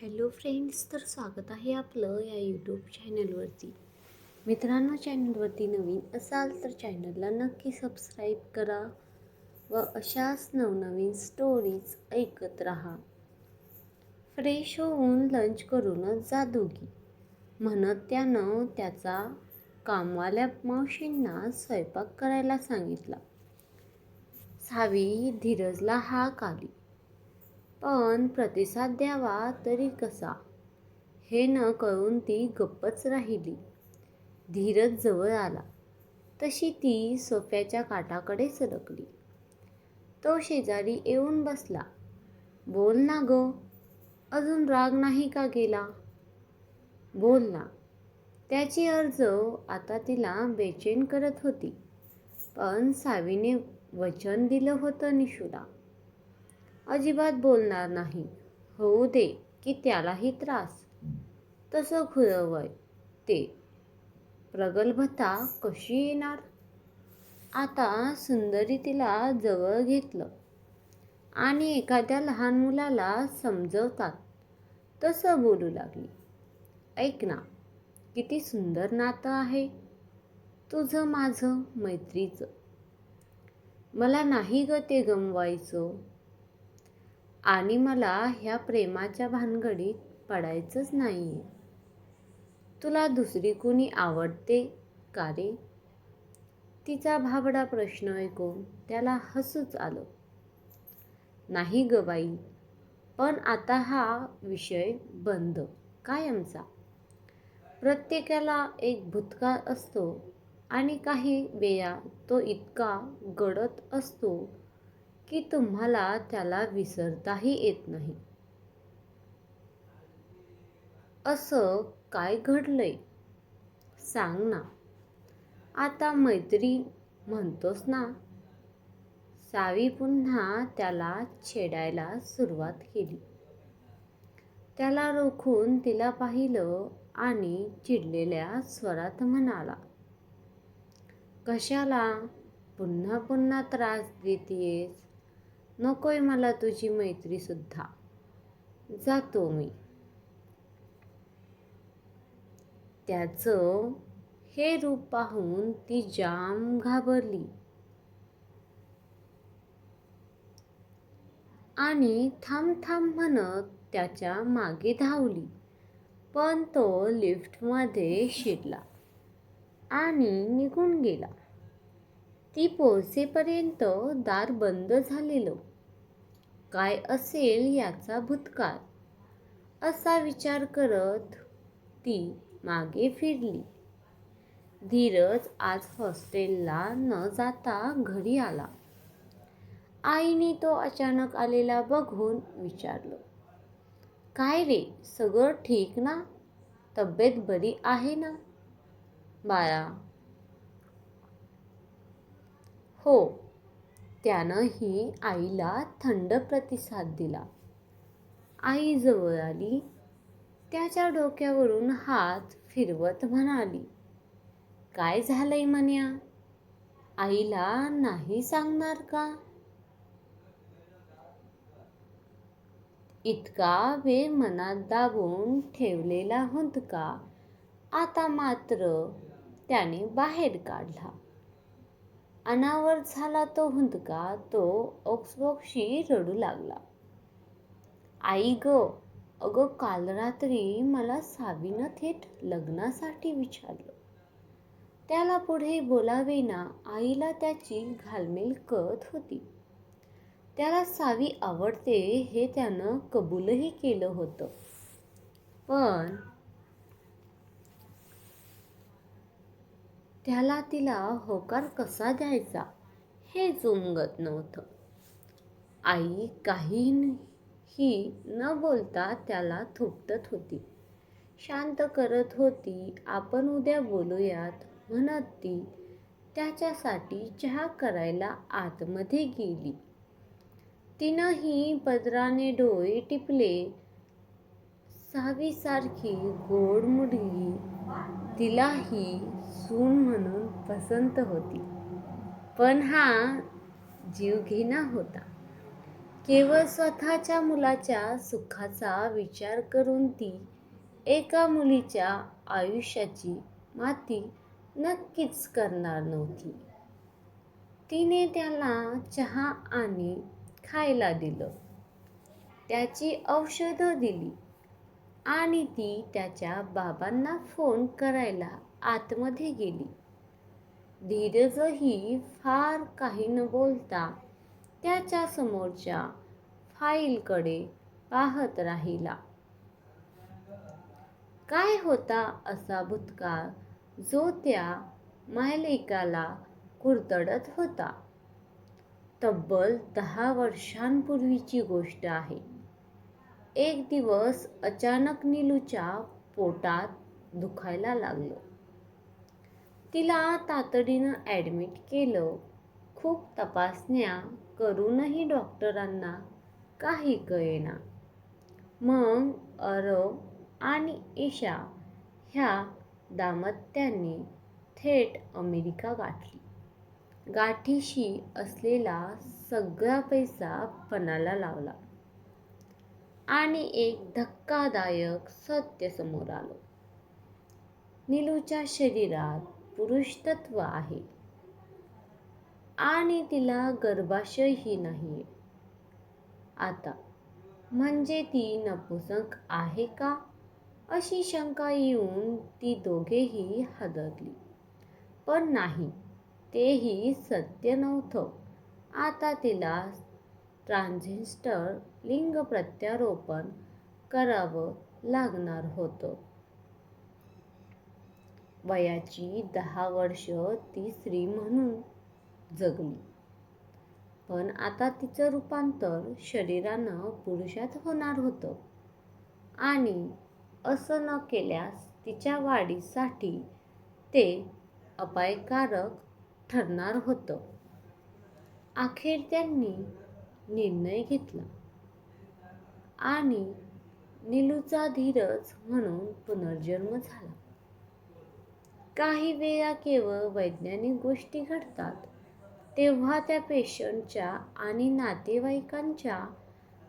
Hello friends, तर स्वागत आहे आपलं या यूट्यूब चॅनलवरती. मित्रांनो, चॅनलवरती नवीन असाल तर चॅनलला नक्की सबस्क्राईब करा व अशाच नवनवीन स्टोरीज ऐकत राहा. फ्रेश होऊन लंच करूनच जा दोघी, म्हणत त्यानं त्याचा कामवाल्या मावशींना स्वयंपाक करायला सांगितला. सावी धीरजला हाक आली, पण प्रतिसाद द्यावा तरी कसा हे न कळून ती गप्पच राहिली. धीरज जवळ आला तशी ती सोफ्याच्या काठाकडे सरकली. तो शेजारी येऊन बसला. बोल ना गो, अजून राग नाही का गेला? बोल ना. त्याची अर्ज आता तिला बेचैन करत होती. पण सावीने वचन दिलं होतं निशूला, अजिबात बोलणार नाही. होऊ दे की त्यालाही त्रास. तसं खुलं वय ते, प्रगल्भता कशी येणार? आता सुंदरी तिला जवळ घेतलं आणि एखाद्या लहान मुलाला समजवतात तसं बोलू लागली. ऐक ना, किती सुंदर नातं आहे तुझं माझं मैत्रीचं. मला नाही ग ते गमवायचं आणि मला ह्या प्रेमाच्या भानगडीत पडायचंच नाहीये. तुला दुसरी कुणी आवडते का रे? तिचा भाबडा प्रश्न ऐकून त्याला हसूच आलं. नाही ग बाई, पण आता हा विषय बंद कायमचा. प्रत्येकाला एक भूतकाळ असतो आणि काही वेळा तो इतका गडद असतो की तुम्हाला त्याला विसरताही येत नाही. असं काय घडलंय सांग ना. आता मैत्री म्हणतोस ना. सावी पुन्हा त्याला छेडायला सुरुवात केली. त्याला रोखून तिला पाहिलं आणि चिडलेल्या स्वरात म्हणाला, कशाला पुन्हा पुन्हा त्रास देतीयेस? नकोय मला तुझी मैत्री सुद्धा. जातो मी. त्याचं हे रूप पाहून ती जाम घाबरली आणि थांब थांब म्हणत त्याच्या मागे धावली. पण तो लिफ्टमध्ये शिरला आणि निघून गेला. ती पोहोचेपर्यंत दार बंद झालेलं. काय असेल याचा भूतकाळ, असा विचार करत ती मागे फिरली. धीरज आज हॉस्टेलला न जाता घरी आला. आईने तो अचानक आलेला बघून विचारलं, काय रे, सगळं ठीक ना? तब्येत बरी आहे ना बाळा? हो. त्यानंही आईला थंड प्रतिसाद दिला. आई जवळ आली, त्याच्या डोक्यावरून हात फिरवत म्हणाली, काय झालंय मन्या? आईला नाही सांगणार का? इतका वेळ मनात दाबून ठेवलेला हुंदका आता मात्र त्याने बाहेर काढला. अनावर झाला तो हुंदका. तो ओक्सबोक्शी रडू लागला. आई ग, अगं काल रात्री मला सावीनं थेट लग्नासाठी विचारलं. त्याला पुढे बोलावेना. आईला त्याची घालमेल कळत होती. त्याला सावी आवडते हे त्यानं कबूलही केलं होतं. पण त्याला तिला होकार कसा द्यायचा हेच उमगत नव्हतं. आई काहीही न बोलता त्याला थोपटत होती, शांत करत होती. आपण उद्या बोलूयात म्हणत ती त्याच्यासाठी चहा करायला आतमध्ये गेली. तिनंही पदराने डोळे टिपले. सावीसारखी गोड मुलगी तिलाही सून म्हणून पसंत होती. पण हा जीवघेणा होता. केवळ स्वतःच्या मुलाच्या सुखाचा विचार करून ती एका मुलीच्या आयुष्याची माती नक्कीच करणार नव्हती. तिने त्याला चहा आणि खायला दिलं, त्याची औषधं दिली आणि ती त्याच्या बाबांना फोन करायला आतमध्ये गेली. धीरजही फार काही न बोलता त्याच्या समोरच्या फाईलकडे पाहत राहिला. काय होता असा भूतकाळ जो त्या मायलेकाला कुरतडत होता? तब्बल 10 वर्षांपूर्वीची गोष्ट आहे. एक दिवस अचानक नीलूच्या पोटात दुखायला लागलं. तिला तातडीनं ॲडमिट केलं. खूप तपासण्या करूनही डॉक्टरांना काही कळेना. मग आरव आणि ईशा ह्या दाम्पत्याने थेट अमेरिका गाठली. गाठीशी असलेला सगळा पैसा पणाला लावला आणि एक धक्कादायक सत्य समोर आलं. नीलूच्या शरीरात पुरुषत्व आहे आणि तिला गर्भाशयही नाहीये. आता म्हणजे ती नपुंसक आहे का अशी शंका येऊन ती दोघेही हादरली. पण नाही, तेही सत्य नव्हतं. आता तिला ट्रान्सजेंडर लिंग प्रत्यारोपण करावं लागणार होतं. वयाची 10 वर्ष ती स्त्री म्हणून जगली, पण आता तिचं रूपांतर शरीरानं पुरुषात होणार होतं आणि असं न केल्यास तिच्या वाढीसाठी ते अपायकारक ठरणार होतं. अखेर त्यांनी निर्णय घेतला आणि नीलूचा धीरज म्हणून पुनर्जन्म झाला. काही वेळा केवळ वैज्ञानिक गोष्टी घडतात तेव्हा त्या पेशंटच्या आणि नातेवाईकांच्या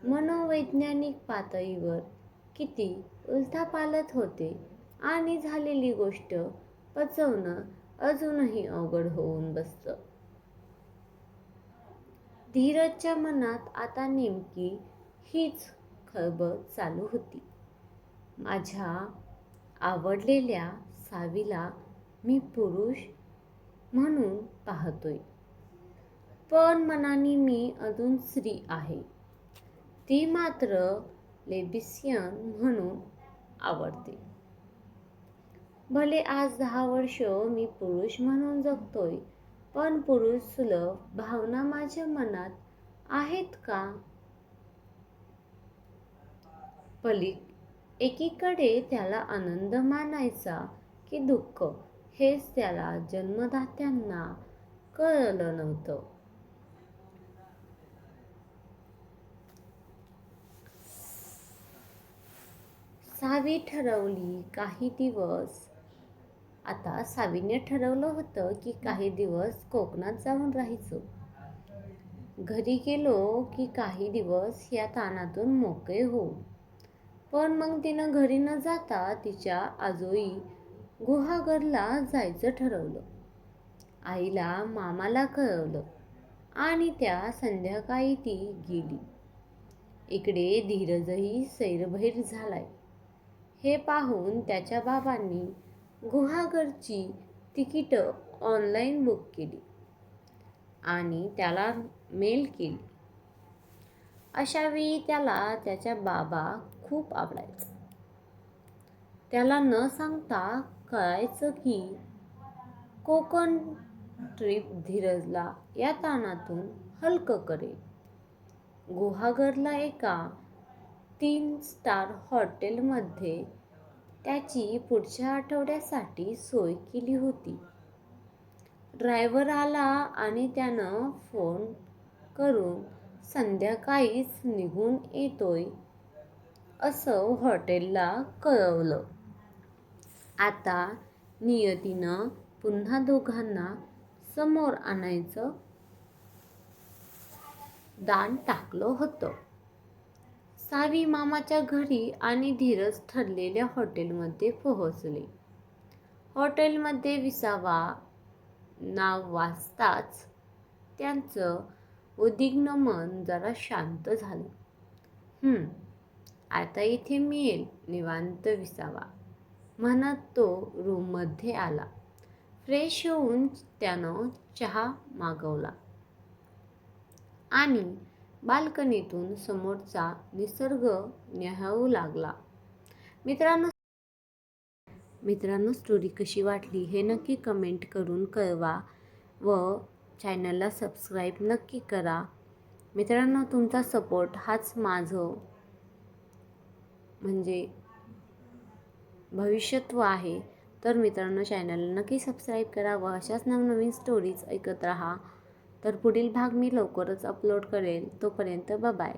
मनोवैज्ञानिक पातळीवर किती उलथापालथ होते आणि झालेली गोष्ट पचवणं अजूनही अवघड होऊन बसतं. धीरजच्या मनात आता नेमकी हीच खळबळ चालू होती. माझ्या आवडलेल्या सावीला मी पुरुष म्हणून पाहतोय, पण मनाने मी अजून स्त्री आहे. ती मात्र लेस्बियन म्हणून आवडते. भले आज 10 वर्ष मी पुरुष म्हणून जगतोय, पण पुरुष सुलभ भावना माझ्या मनात आहेत का? एकीकडे त्याला आनंद मानायचा की दुःख हेच त्याला जन्मदात्यांना कळलं नव्हतं. सावी ठरवली काही दिवस आता सावीने ठरवलं होतं की काही दिवस कोकणात जाऊन राहायचं. घरी गेलो की काही दिवस या ताणातून मोकळे होऊ. पण मग तिनं घरी न जाता तिच्या आजोळी गुहागरला जायचं ठरवलं. आईला मामाला कळवलं आणि त्या संध्याकाळी ती गेली. इकडे धीरजही सैरभैर झालाय. हे पाहून त्याच्या बाबांनी गुहागरची तिकीटं ऑनलाईन बुक केली आणि त्याला मेल केली. अशावेळी त्याला त्याचा बाबा खूप आवडायचा. त्याला न सांगता कळायचं की कोकण ट्रिप धीरजला या ताणातून हलकं करेल. गुहागरला एका 3 स्टार हॉटेलमध्ये त्याची पुढच्या आठवड्यासाठी सोय केली होती. ड्रायव्हर आला आणि त्यानं फोन करून संध्याकाळीच निघून येतोय असं हॉटेलला कळवलं. आता नियतीनं पुन्हा दोघांना समोर आणायचं दान टाकलं होतं. सावी मामाच्या घरी आणि धीरज ठरलेल्या हॉटेलमध्ये पोहोचले. हॉटेलमध्ये 20वा नाव वाजताच त्यांचं उद्विग्न मन जरा शांत झालं. आता इथे मिळेल निवांत विसावा, म्हणत तो रूममध्ये आला. फ्रेश होऊन त्यानं चहा मागवला आणि बाल्कनीतून समोरचा निसर्ग न्याहाळू लागला. मित्रांनो, स्टोरी कशी वाटली हे नक्की कमेंट करून कळवा व चॅनलला सबस्क्राईब नक्की करा. मित्रांनो, तुमचा सपोर्ट हाच माझं म्हणजे भविष्यत्व आहे. तर मित्रांनो, चॅनलला नक्की सबस्क्राईब करा व अशाच नवनवीन स्टोरीज ऐकत राहा. तर पुढील भाग मी लवकरच अपलोड करेल. तोपर्यंत बाय.